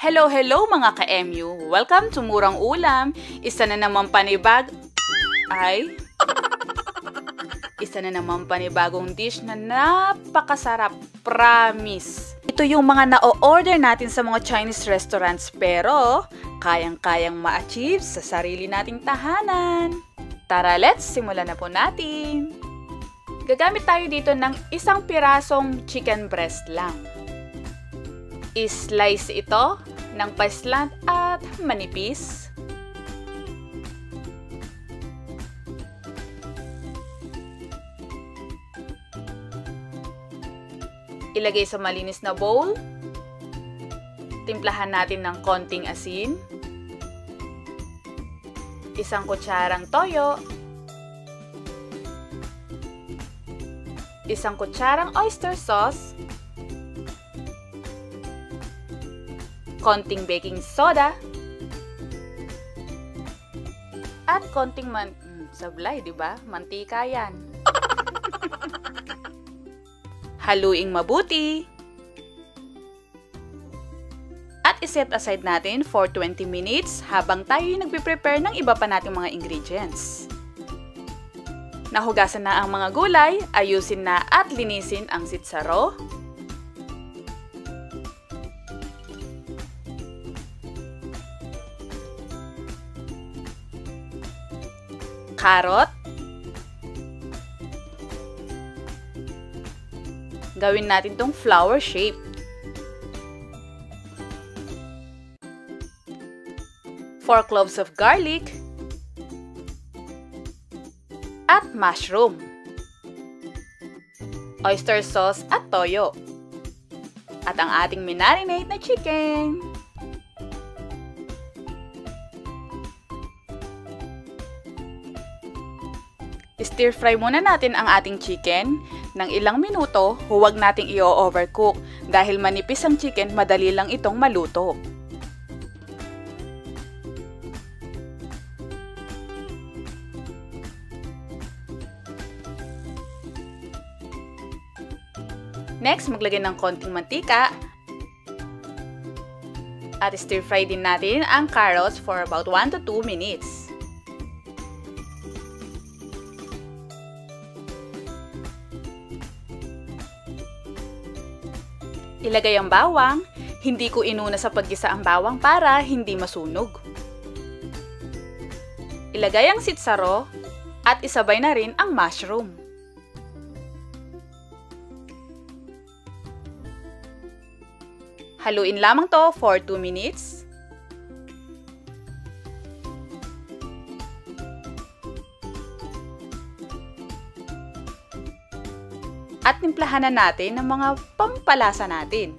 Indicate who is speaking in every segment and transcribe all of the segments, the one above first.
Speaker 1: Hello, hello mga ka-MU! Welcome to Murang Ulam! Isa na naman panibagong dish na napakasarap. Promise! Ito yung mga na-order natin sa mga Chinese restaurants pero kayang-kayang ma-achieve sa sarili nating tahanan. Tara, let's simulan na po natin! Gagamit tayo dito ng isang pirasong chicken breast lang. I-slice ito ng paslant at manipis. Ilagay sa malinis na bowl. Timplahan natin ng konting asin. Isang kutsarang toyo. Isang kutsarang oyster sauce. Konting baking soda. At konting sablay, di ba? Mantika yan. Haluing mabuti. At iset aside natin for 20 minutes habang tayo nagpe-prepare ng iba pa nating mga ingredients. Nahugasan na ang mga gulay, ayusin na at linisin ang sitsaro. Carrot. Gawin natin tong flower shape. 4 cloves of garlic. At mushroom. Oyster sauce at toyo. At ang ating minarinate na chicken. Stir fry muna natin ang ating chicken ng ilang minuto, huwag nating i-overcook dahil manipis ang chicken, madali lang itong maluto. Next, maglagay ng konting mantika at stir fry din natin ang carrots for about 1 to 2 minutes. Ilagay ang bawang. Hindi ko inuna sa paggisa ang bawang para hindi masunog. Ilagay ang sitsaro at isabay na rin ang mushroom. Haluin lamang to for 2 minutes. At timplahan na natin ng mga pampalasa natin.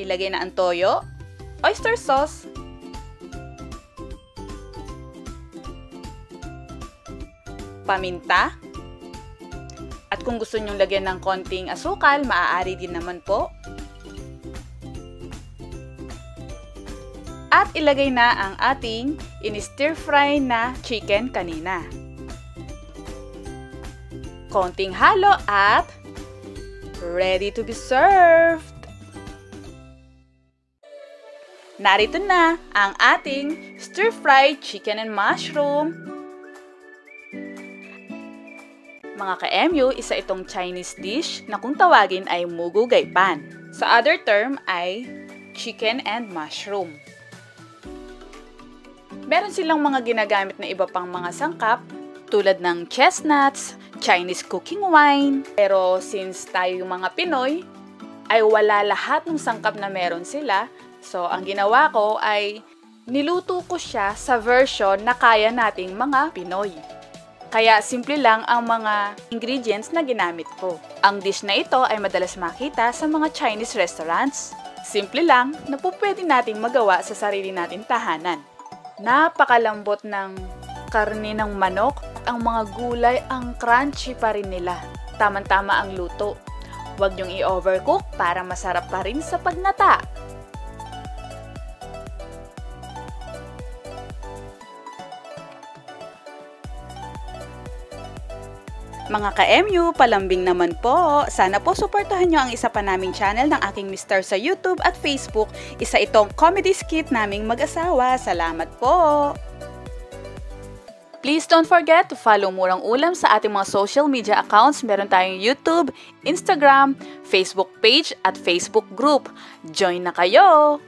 Speaker 1: Ilagay na ang toyo, oyster sauce, paminta, at kung gusto nyong lagyan ng konting asukal, maaari din naman po. At ilagay na ang ating in-stir fry na chicken kanina. Konting halo at ready to be served! Narito na ang ating stir-fried chicken and mushroom. Mga ka-MU, isa itong Chinese dish na kung tawagin ay Moo Goo Gai Pan. Sa other term ay chicken and mushroom. Meron silang mga ginagamit na iba pang mga sangkap tulad ng chestnuts, Chinese cooking wine. Pero since tayo yung mga Pinoy, ay wala lahat ng sangkap na meron sila. So, ang ginawa ko ay niluto ko siya sa version na kaya nating mga Pinoy. Kaya simple lang ang mga ingredients na ginamit ko. Ang dish na ito ay madalas makita sa mga Chinese restaurants. Simple lang na po pwede nating magawa sa sarili nating tahanan. Napakalambot ng karne ng manok. Ang mga gulay, ang crunchy pa rin nila. Tama-tama ang luto. Huwag niyong i-overcook para masarap pa rin sa pagnata. Mga ka-MU, palambing naman po. Sana po suportahan nyo ang isa pa naming channel ng aking mister sa YouTube at Facebook. Isa itong comedy skit naming mag-asawa. Salamat po! Please don't forget to follow Murang Ulam sa ating mga social media accounts. Meron tayong YouTube, Instagram, Facebook page at Facebook group. Join na kayo!